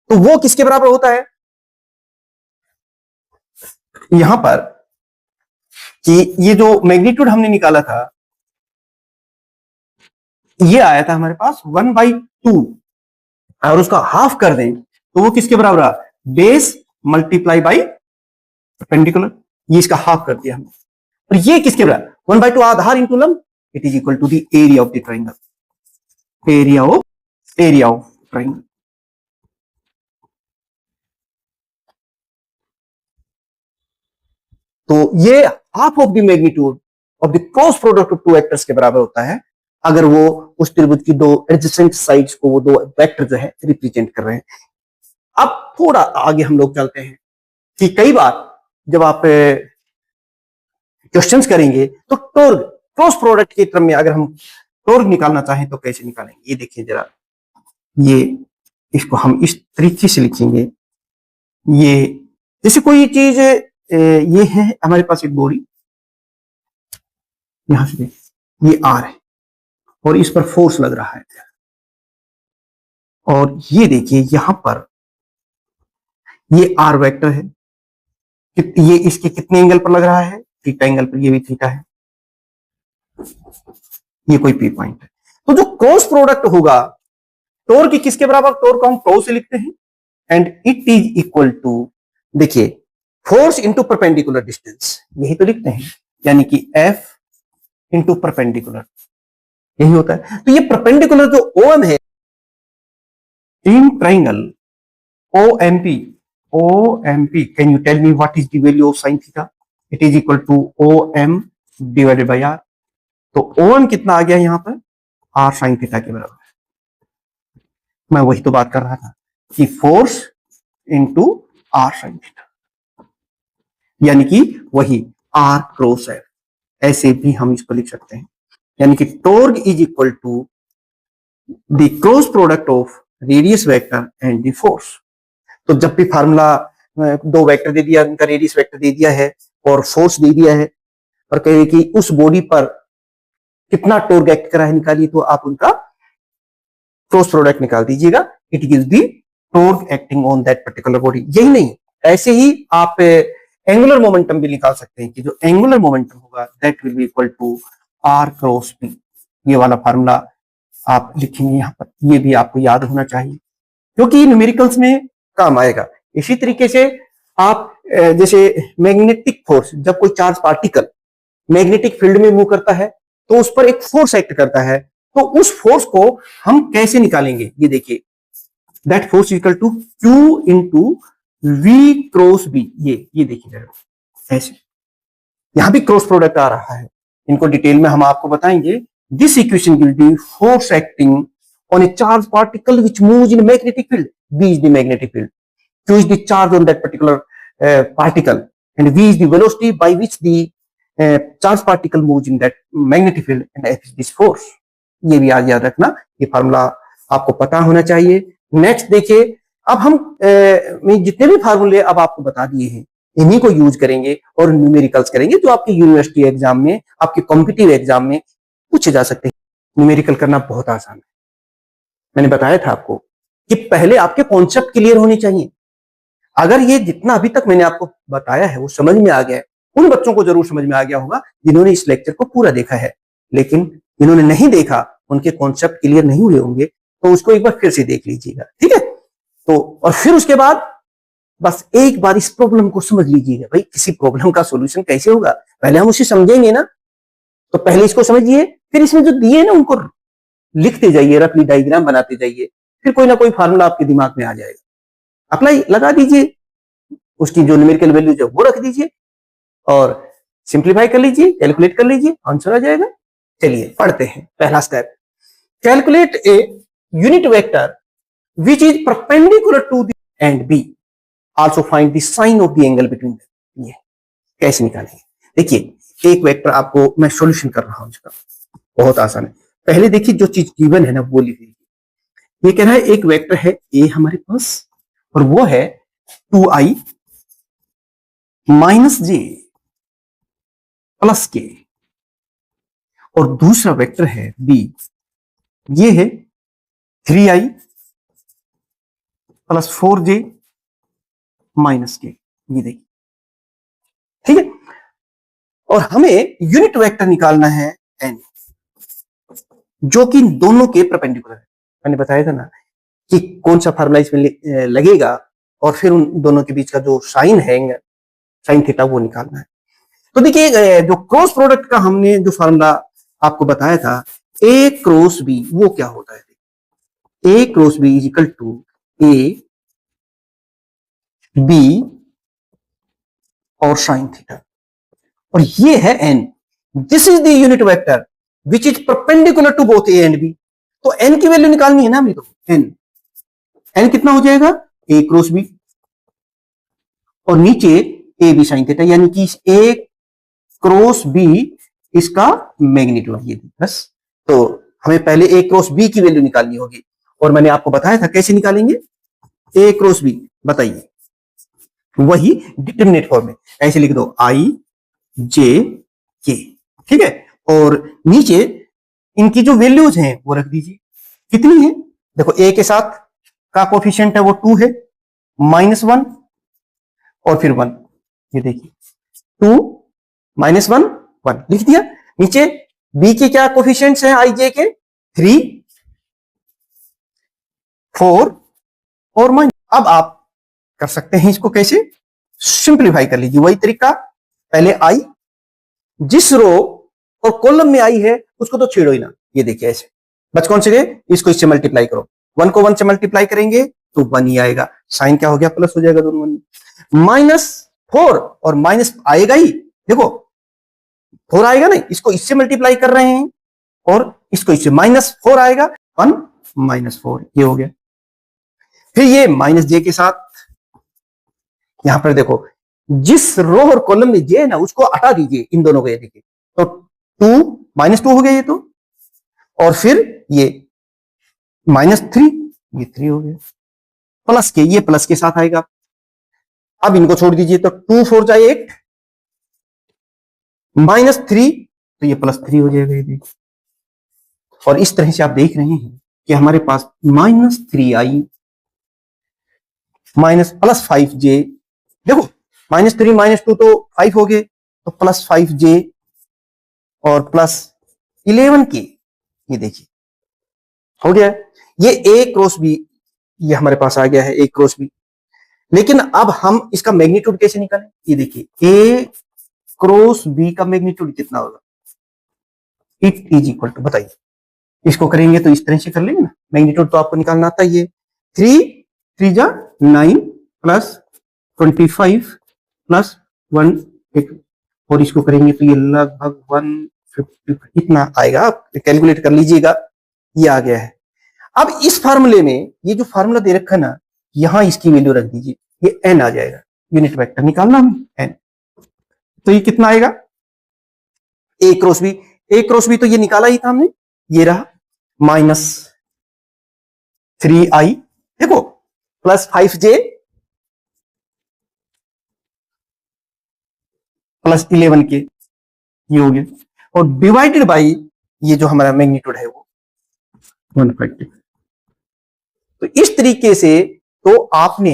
तो वो किसके बराबर होता है, यहां पर कि ये जो मैग्नीट्यूड हमने निकाला था, ये आया था हमारे पास 1/2, और उसका हाफ कर दें तो वो किसके बराबर आ, बेस मल्टीप्लाई बाई परपेंडिकुलर, ये इसका हाफ कर दिया हमने। और ये किसके बराबर, 1/2 आधार इंटू लंब, it is equal to the area of the triangle, area of triangle. तो ये half of the magnitude of the cross product of two vectors के बराबर होता है, अगर वो उस त्रिभुज की दो एडजेसेंट साइड्स को वो दो वेक्टर जो है रिप्रेजेंट कर रहे हैं। अब थोड़ा आगे हम लोग चलते हैं कि कई बार जब आप क्वेश्चंस करेंगे तो टॉर्क, क्रॉस प्रोडक्ट के क्रम में अगर हम टॉर्क निकालना चाहें तो कैसे निकालेंगे, ये देखिए जरा, ये इसको हम इस तरीके से लिखेंगे, ये जैसे कोई चीज, ये है हमारे पास एक बॉडी, यहां से देखिए ये आर है और इस पर फोर्स लग रहा है, और ये देखिए यहां पर ये आर वेक्टर है, ये इसके कितने एंगल पर लग रहा है, थीटा एंगल पर, ये भी थीटा है, ये कोई पी पॉइंट है। तो जो क्रॉस प्रोडक्ट होगा टॉर्क किसके बराबर, टॉर्क को हम टॉ से लिखते हैं, and it is equal to, देखिए फोर्स इंटू परपेंडिकुलर डिस्टेंस, यही तो लिखते हैं, यानी कि एफ इंटू परपेंडिकुलर, यही होता है। तो ये परपेंडिकुलर जो ओएम है in triangle OMP, can you tell me what is the value of sine theta, it is equal to OM divided by r. तो ओएम कितना आ गया यहां पर, आर साइन थीटा के बराबर। मैं वही तो बात कर रहा था कि force into r sine theta, यानी कि वही आर क्रॉस एफ, ऐसे भी हम इसको लिख सकते हैं, यानी कि torque is equal to the cross product of radius vector and the force. तो जब भी फार्मूला दो वेक्टर दे दिया, उनका रेडियस वेक्टर दे दिया है और फोर्स दे दिया है, और कहे कि उस बॉडी पर कितना टॉर्क एक्ट करा है निकालिए, तो आप उनका क्रॉस प्रोडक्ट निकाल दीजिएगा, it gives the torque acting on that particular body. यही नहीं, ऐसे ही आप एंगुलर मोमेंटम भी निकाल सकते हैं कि जो एंगुलर मोमेंटम होगा that will be equal to r cross p. ये वाला फार्मूला आप लिखेंगे यहां पर, ये भी आपको याद होना चाहिए क्योंकि न्यूमेरिकल्स में काम आएगा। इसी तरीके से आप जैसे मैग्नेटिक फोर्स, जब कोई चार्ज पार्टिकल मैग्नेटिक फील्ड में मूव करता है तो उस पर एक फोर्स एक्ट करता है, तो उस फोर्स को हम कैसे निकालेंगे, ये देखिए, that force equal to q into v cross b. ये देखिए ऐसे, यहां भी क्रॉस प्रोडक्ट आ रहा है, इनको डिटेल में हम आपको बताएंगे। This equation gives the force acting on a charged particle which moves in a magnetic field. V is the magnetic field. Q is the charge on that particular particle, and V is the velocity by which the charged particle moves in that magnetic field, and F is this force. ये भी आज याद रखना, ये formula आपको पता होना चाहिए। नेक्स्ट देखिए, अब हम जितने भी फार्मूले अब आपको बता दिए हैं, इन्हीं को यूज करेंगे और न्यूमेरिकल्स करेंगे जो आपके यूनिवर्सिटी एग्जाम में, आपके कॉम्पिटिटिव एग्जाम में पूछे जा सकते हैं। न्यूमेरिकल करना बहुत आसान है। मैंने बताया था आपको कि पहले आपके कॉन्सेप्ट क्लियर होने चाहिए। अगर ये जितना अभी तक मैंने आपको बताया है वो समझ में आ गया है, उन बच्चों को जरूर समझ में आ गया होगा जिन्होंने इस लेक्चर को पूरा देखा है। लेकिन जिन्होंने नहीं देखा, उनके कॉन्सेप्ट क्लियर नहीं हुए होंगे, तो उसको एक बार फिर से देख लीजिएगा, ठीक है। तो और फिर उसके बाद बस एक बार इस प्रॉब्लम को समझ लीजिएगा। भाई किसी प्रॉब्लम का सॉल्यूशन कैसे होगा, पहले हम उसे समझेंगे ना, तो पहले इसको समझिए, फिर इसमें जो दिए ना उनको लिखते जाइए, रफली डायग्राम बनाते जाइए, फिर कोई ना कोई फार्मूला आपके दिमाग में आ जाएगा। अप्लाई लगा दीजिए, उसकी जो न्यूमेरिकल वैल्यू है वो रख दीजिए और सिंप्लीफाई कर लीजिए, कैलकुलेट कर लीजिए, आंसर आ जाएगा। चलिए पढ़ते हैं। पहला step, calculate a unit vector which is perpendicular to the and b, also find the sine of the angle between them. ये कैसे निकालेंगे? देखिए एक वेक्टर आपको मैं सॉल्यूशन कर रहा हूं इसका, बहुत आसान है। पहले देखिए जो चीज गिवन है ना वो लिख लीजिए। ये कह रहा है एक वेक्टर है ए हमारे पास और वो है 2i माइनस जे प्लस के, और दूसरा वेक्टर है बी, ये है 3i प्लस 4j माइनस के। ये देखिए, ठीक है। और हमें यूनिट वेक्टर निकालना है n, जो कि दोनों के परपेंडिकुलर है। मैंने बताया था ना कि कौन सा फार्मूला इसमें लगेगा और फिर उन दोनों के बीच का जो साइन है, साइन थीटा, वो निकालना है। तो देखिए जो क्रॉस प्रोडक्ट का हमने जो फार्मूला आपको बताया था, ए क्रॉस बी, वो क्या होता है? A cross B is equal to A B और साइन थीटा, और ये है n. This is the unit vector which is perpendicular to both A and B. तो एन की वैल्यू निकालनी है ना हमें, तो एन कितना हो जाएगा? ए क्रॉस बी और नीचे ए बी साइन थीटा, यानी कि ए क्रॉस बी इसका मैग्नीट्यूड, ये बस। तो हमें पहले ए क्रॉस बी की वैल्यू निकालनी होगी, और मैंने आपको बताया था कैसे निकालेंगे ए क्रॉस बी, बताइए। वही डिटरमिनेट फॉर्म में ऐसे लिख दो, आई जे के, ठीक है। और नीचे इनकी जो वैल्यूज हैं वो रख दीजिए। कितनी है? देखो ए के साथ का कोफिशिएंट है वो 2 है, -1 और फिर 1। ये देखिए 2 -1 1 लिख दिया। नीचे बी के क्या कोफिशिएंट्स हैं आई जे के? 3 4 और माइनस। अब आप कर सकते हैं इसको कैसे, सिंप्लीफाई कर लीजिए। वही तरीका, पहले आई, जिस रो और कॉलम में आई है उसको तो छेड़ो ही ना। ये देखिए ऐसे बच कौन से गए, इसको इससे मल्टीप्लाई करो। 1 को 1 से मल्टीप्लाई करेंगे तो 1 ही आएगा, साइन क्या हो गया? प्लस हो जाएगा दोनों में। -4 और माइनस आएगा ही, देखो 4 आएगा ना, इसको इससे मल्टीप्लाई कर रहे हैं और इसको इससे, -4 आएगा, 1 -4, ये हो गया। फिर ये माइनस जे के साथ, यहां पर देखो जिस रो और कॉलम में जे है ना उसको हटा दीजिए, इन दोनों को। ये देखिए तो 2 -2 हो गया ये तो, और फिर ये -3, ये 3 हो गया, प्लस के, ये प्लस के साथ आएगा। अब इनको छोड़ दीजिए तो 2 4 जाए 8, -3 तो ये +3 हो जाएगा, ये देखिए। और इस तरह से आप देख रहे हैं कि हमारे पास -3i प्लस 5j, देखो -3 -2 तो 5 हो गए, तो +5j और +11k, ये देखिए हो गया। ये ए क्रॉस बी, ये हमारे पास आ गया है ए क्रॉस बी। लेकिन अब हम इसका मैग्नीट्यूड कैसे निकालें? ये देखिए ए क्रॉस बी का मैग्नीट्यूड कितना होगा? इट इज इक्वल टू, बताइए। इसको करेंगे तो इस तरह से कर लेंगे ना, मैग्नीट्यूड तो आपको निकालना आता ही है। 3 3 जा 9 प्लस 25 प्लस 1 और इसको करेंगे तो ये लगभग 150 इतना आएगा। आप कैलकुलेट कर लीजिएगा, ये आ गया है। अब इस फार्मूले में ये जो फार्मूला दे रखा है ना, यहां इसकी वैल्यू रख दीजिए, ये एन आ जाएगा। यूनिट वेक्टर निकालना हमें एन, तो ये कितना आएगा? ए क्रॉस बी, ए क्रॉस बी तो ये निकाला ही था हमने, ये रहा -3i, देखो +5j +11k, ये हो गया, और डिवाइडेड बाई ये जो हमारा मैग्नीट्यूड है वो 150। तो इस तरीके से तो आपने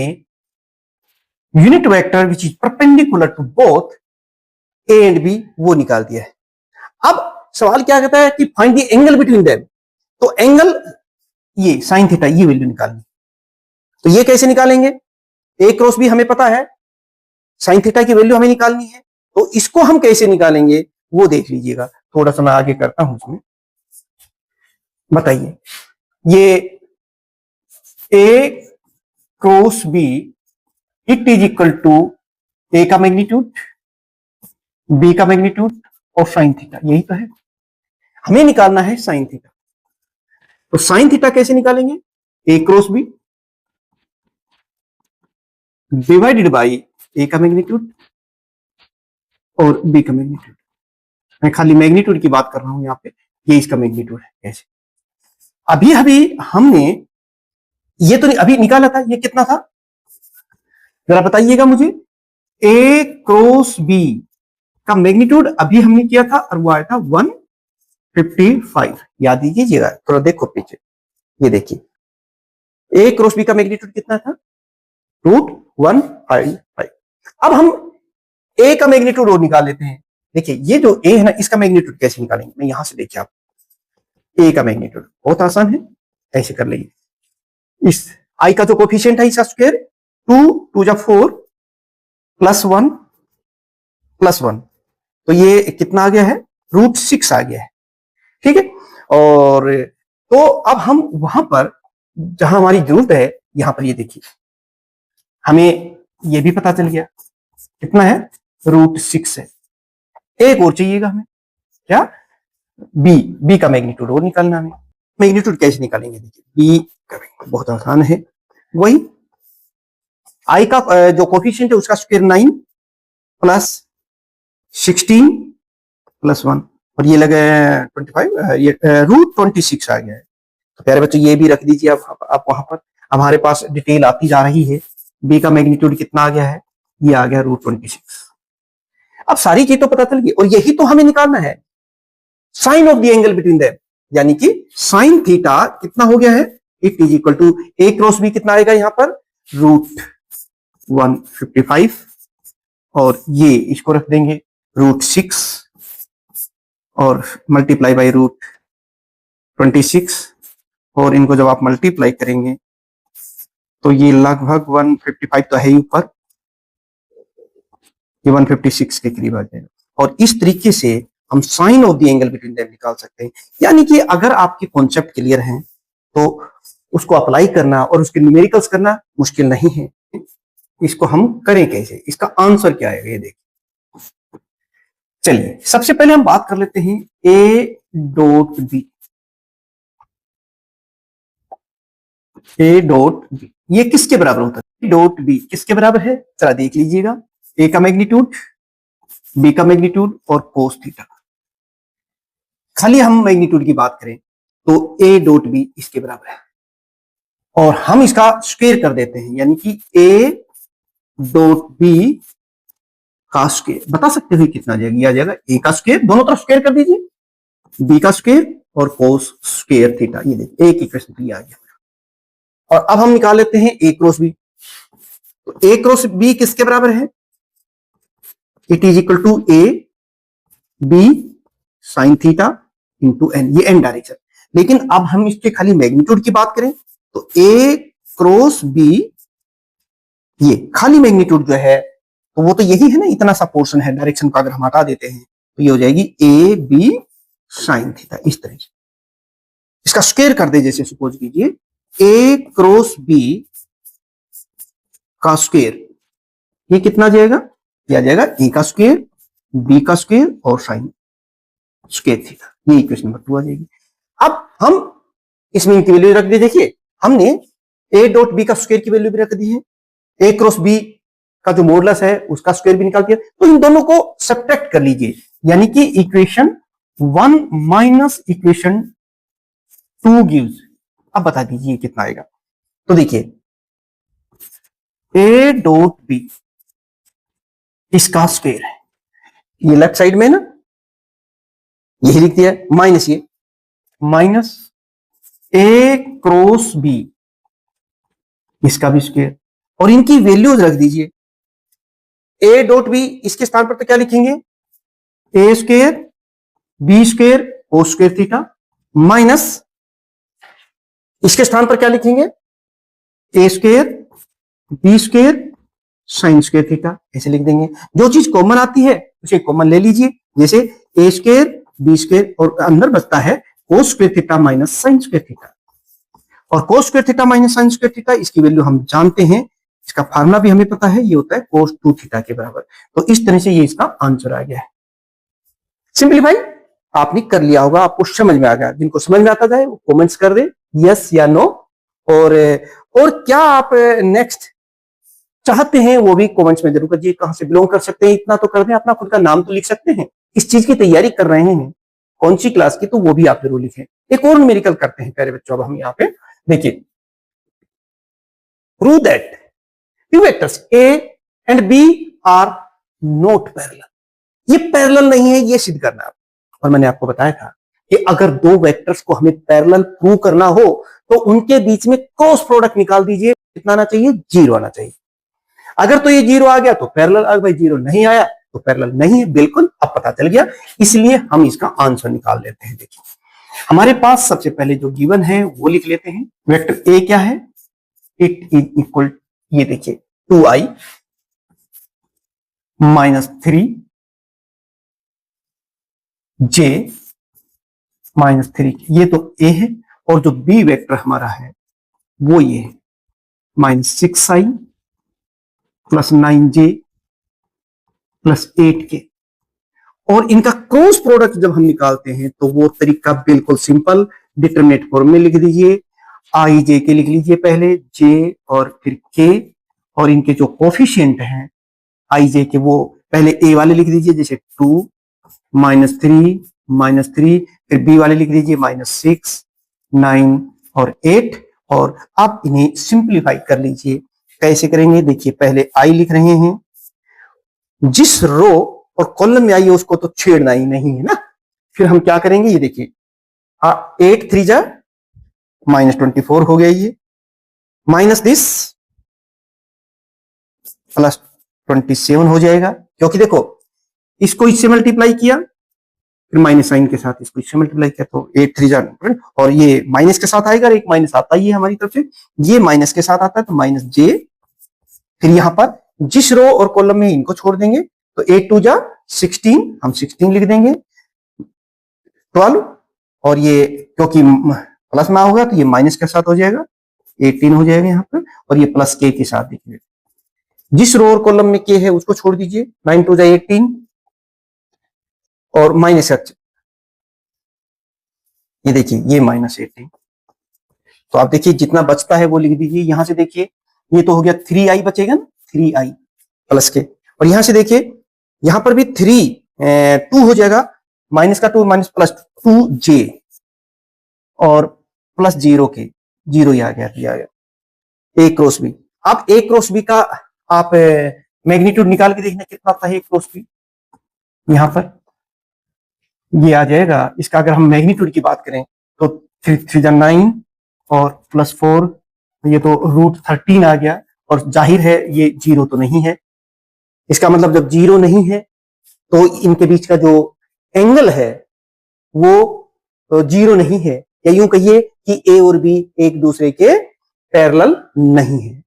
unit vector which is perpendicular to both A and b, वो निकाल दिया है। अब सवाल क्या कहता है कि find the angle between them. तो एंगल ये साइन थीटा, ये वैल्यू निकालनी। तो ये कैसे निकालेंगे? ए क्रॉस बी हमें पता है, साइन थीटा की वैल्यू हमें निकालनी है, तो इसको हम कैसे निकालेंगे वो देख लीजिएगा। थोड़ा सा मैं आगे करता हूं उसमें, बताइए। ये A cross B it is equal to A का मैग्नीट्यूड, बी का मैग्नीट्यूड और साइन थीटा, यही तो है। हमें निकालना है साइन थीटा। तो साइन थीटा कैसे निकालेंगे? A cross B divided by A का मैग्नीट्यूड और बी का मैग्नीट्यूड। मैं खाली मैग्नीट्यूड की बात कर रहा हूं यहां पे, ये इसका मैग्नीट्यूड है। कैसे? अभी अभी हमने ये तो अभी निकाला था, ये कितना था जरा बताइएगा मुझे। ए क्रॉस बी का मैग्नीट्यूड अभी हमने किया था और वो आया था 155। याद कीजिएगा, थोड़ा देखो पीछे, ये देखिए ए क्रॉस बी का मैग्नीट्यूड कितना था, √155। अब हम ए का मैग्नीट्यूड और निकाल लेते हैं। देखिए ये जो ए है ना, इसका मैग्नीट्यूड कैसे निकालेंगे, मैं यहां से देखिए आप, ए का मैग्नीट्यूड बहुत आसान है, ऐसे कर लेंगे। इस आई का जो कोफिशिएंट है इसका स्क्वायर 2 जा 4 +1 +1, तो ये कितना आ गया है, √6 आ गया है। ठीक है। और तो अब हम वहां पर जहां हमारी जरूरत है, यहां पर ये देखिए हमें ये भी पता चल गया कितना है, √6 है। एक और चाहिएगा हमें, क्या? बी का मैग्नीट्यूड और निकालना हमें। मैग्नीट्यूड कैसे निकालेंगे? देखिए बी का मैग्नीट्यूड बहुत आसान है, वही आई का जो कोफिशिएंट है उसका स्क्वायर 9 + 16 +1 और ये लगे 25, ये √26 आ गया है। तो प्यारे बच्चों ये भी रख दीजिए आप वहां पर। हमारे पास डिटेल आती जा रही है। बी का मैग्नीट्यूड कितना आ गया है, ये आ गया √26। अब सारी चीज तो पता चल गई और यही तो हमें निकालना है, sine of the angle between them, यानी कि साइन थीटा कितना हो गया है, it is equal to a cross b कितना आएगा यहाँ पर, √155 और ये इसको रख देंगे √6 और मल्टीप्लाई बाई √26 और इनको जब आप मल्टीप्लाई करेंगे तो ये लगभग 155 तो है ही ऊपर, ये 156 के करीब आ जाएगा। और इस तरीके से हम sine of the angle between them निकाल सकते हैं। यानी कि अगर आपके कॉन्सेप्ट क्लियर हैं तो उसको अप्लाई करना और उसके न्यूमेरिकल्स करना मुश्किल नहीं है। इसको हम करें कैसे, इसका आंसर क्या है, ये देखिए। चलिए सबसे पहले हम बात कर लेते हैं a dot b. A dot b ये किसके बराबर होता है, डॉट बी किसके बराबर है, चला देख लीजिएगा। ए का मैग्नीट्यूड, बी का मैग्नीट्यूड और कोस थीटा। खाली हम मैग्नीट्यूड की बात करें तो ए डॉट बी इसके बराबर है और हम इसका स्क्वायर कर देते हैं, यानी कि ए डॉट बी का स्क्वायर। बता सकते हो कितना आ जाएगा, ए का स्क्वायर, दोनों तरफ स्क्वायर कर दीजिए, बी का स्क्वायर और कोस स्क्वायर थीटा। ये देखिए एक इक्वेशन तो ये आ गया। और अब हम निकाल लेते हैं ए क्रॉस बी। तो ए क्रॉस बी किसके बराबर है, it is equal to A b sine theta into n, ये एन डायरेक्शन। लेकिन अब हम इसके खाली मैग्नीट्यूड की बात करें तो ए क्रॉस बी, ये खाली मैग्नीट्यूड जो है तो वो तो यही है ना, इतना सा पोर्शन है, डायरेक्शन का अगर हम हटा देते हैं तो ये हो जाएगी ए बी साइन थीटा। इस तरह से इसका स्क्वायर कर दे, जैसे सपोज कीजिए ए क्रॉस बी का स्क्वायर, ये कितना जाएगा, यह जाएगा ए का स्क्वायर बी का स्क्वायर और साइन स्क्वायर थीटा। ये इक्वेशन नंबर 2 आ जाएगी। अब हम इसमें इनकी वैल्यू रख दी। देखिए हमने ए डॉट बी का स्क्वायर की वैल्यू भी रख दी है, ए क्रॉस बी का जो मॉडुलस है उसका स्क्वायर भी निकाल दिया। तो इन दोनों को सब्ट्रैक्ट कर लीजिए, यानी कि इक्वेशन 1 माइनस इक्वेशन 2 गिव्स। अब बता दीजिए कितना आएगा। तो देखिए ए डॉट बी इसका स्क्वायर है, ये लेफ्ट साइड में ना, यही लिख दिया, माइनस ये माइनस ए क्रॉस बी इसका भी स्क्वायर और इनकी वैल्यूज रख दीजिए। ए डॉट बी, इसके स्थान पर तो क्या लिखेंगे, A square B square O square theta, minus इसके स्थान पर क्या लिखेंगे, A square B square sine square theta, ऐसे लिख देंगे। जो चीज कॉमन आती है उसे कॉमन ले लीजिए, जैसे ए स्क्वायर बी स्क्वायर और अंदर बचता है cos square theta minus sine square theta, और cos square theta minus sine square theta इसकी वैल्यू हम जानते हैं, इसका फार्मूला भी हमें पता है, ये होता है कोस 2 थीटा के बराबर। तो इस तरह से ये इसका आंसर आ गया है। सिंपलीफाई आपने कर लिया होगा, आपको समझ में आ गया। जिनको समझ में आता जाए वो कमेंट्स कर दे यस या नो, और क्या आप नेक्स्ट चाहते हैं वो भी कमेंट्स में जरूर करिए। कहां से बिलोंग कर सकते हैं इतना तो कर दें, अपना खुद का नाम तो लिख सकते हैं, इस चीज की तैयारी कर रहे हैं कौन सी क्लास की, तो वो भी आप जरूर लिखें। एक और न्यूमेरिकल करते हैं प्यारे बच्चों, अब हम यहाँ पे देखिए, prove that two vectors a and b are not parallel. ये पैरेलल नहीं है, ये सिद्ध करना है। और मैंने आपको बताया था कि अगर दो वेक्टर्स को हमें पैरेलल प्रूव करना हो तो उनके बीच में क्रॉस प्रोडक्ट निकाल दीजिए, कितना आना चाहिए, 0 आना चाहिए। अगर तो ये 0 आ गया तो पैरेलल, अगर भाई 0 नहीं आया तो पैरेलल नहीं है, बिल्कुल अब पता चल गया। इसलिए हम इसका आंसर निकाल लेते हैं। देखिए हमारे पास सबसे पहले जो गिवन है वो लिख लेते हैं। वेक्टर ए क्या है, इट इज इक्वल, ये देखिए 2i माइनस 3j माइनस 3, ये तो ए है। और जो बी वेक्टर हमारा है वो ये है minus 6i plus 9j plus 8k। और इनका क्रॉस प्रोडक्ट जब हम निकालते हैं तो वो तरीका बिल्कुल सिंपल, डिटरमिनेंट फॉर्म में लिख दीजिए, आई जे के लिख लीजिए पहले, जे और फिर के, और इनके जो कोफिशिएंट हैं आई जे के वो पहले ए वाले लिख दीजिए, जैसे 2 माइनस 3, फिर बी वाले लिख दीजिए -6 9 और 8। और आप इन्हें सिंप्लीफाई कर लीजिए। कैसे करेंगे, देखिए पहले आई लिख रहे हैं, जिस रो और कॉलम में आई है उसको तो छेड़ना ही नहीं है ना। फिर हम क्या करेंगे, ये देखिए 8 3 जा -24 हो गया, ये माइनस दिस प्लस 27 हो जाएगा, क्योंकि देखो इसको इससे मल्टीप्लाई किया, फिर माइनस साइन के साथ इसको इससे मल्टीप्लाई किया, तो 8 3 जा, और ये माइनस के साथ आएगा, एक माइनस आता ही है हमारी तरफ से, ये माइनस के साथ आता है तो माइनस जे। फिर यहां पर जिस रो और कॉलम में इनको छोड़ देंगे तो 8 2 जा 16, हम 16 लिख देंगे, 12, और ये क्योंकि प्लस में होगा तो ये माइनस के साथ हो जाएगा, 18 हो जाएगा यहाँ पर, और ये प्लस के साथ देखिए, जिस रो और कॉलम में के है उसको छोड़ दीजिए, 9 2 जा 18 और माइनस, ये देखिए ये -18। तो आप देखिए जितना बचता है वो लिख दीजिए। यहां से देखिए ये तो हो गया 3i बचेगा ना, 3i प्लस के, और यहां से देखिए यहां पर भी 2 हो जाएगा, माइनस का 2 माइनस प्लस 2j और प्लस 0 के, 0 ही आ गया, ए क्रॉस बी। आप ए क्रॉस बी का आप मैग्नीट्यूड निकाल के देखना कितना आता है ए क्रॉस बी, यहां पर ये आ जाएगा। इसका अगर हम मैग्नीट्यूड की बात करें तो 3 3 जा 9 और प्लस 4, ये तो √13 आ गया, और जाहिर है ये 0 तो नहीं है। इसका मतलब जब 0 नहीं है तो इनके बीच का जो एंगल है वो 0 नहीं है, या यूं कहिए कि ए और बी एक दूसरे के पैरेलल नहीं है।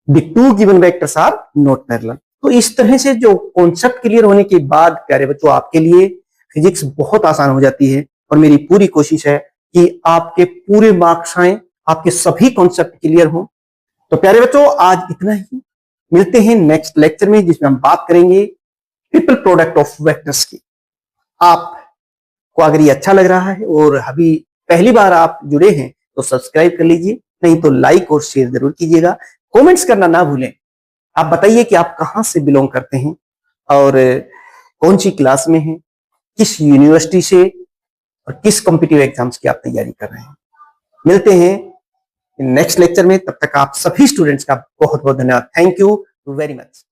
The two given vectors are not parallel। तो इस तरह से जो कॉन्सेप्ट क्लियर होने के बाद प्यारे बच्चों आपके लिए फिजिक्स बहुत आसान हो जाती है, और मेरी पूरी कोशिश है कि आपके पूरे मार्क्स आए, आपके सभी कॉन्सेप्ट क्लियर हो। तो प्यारे बच्चों आज इतना ही, मिलते हैं नेक्स्ट लेक्चर में जिसमें हम बात करेंगे ट्रिपल प्रोडक्ट ऑफ वेक्टर्स की। आपको अगर ये अच्छा लग रहा है और अभी पहली बार आप जुड़े हैं तो सब्सक्राइब कर लीजिए, नहीं तो लाइक और शेयर जरूर कीजिएगा। कमेंट्स करना ना भूलें। आप बताइए कि आप कहां से बिलोंग करते हैं और कौन सी क्लास में हैं, किस यूनिवर्सिटी से और किस कॉम्पिटिटिव एग्जाम्स की आप तैयारी कर रहे हैं। मिलते हैं नेक्स्ट लेक्चर में, तब तक आप सभी स्टूडेंट्स का बहुत बहुत धन्यवाद। Thank you very much.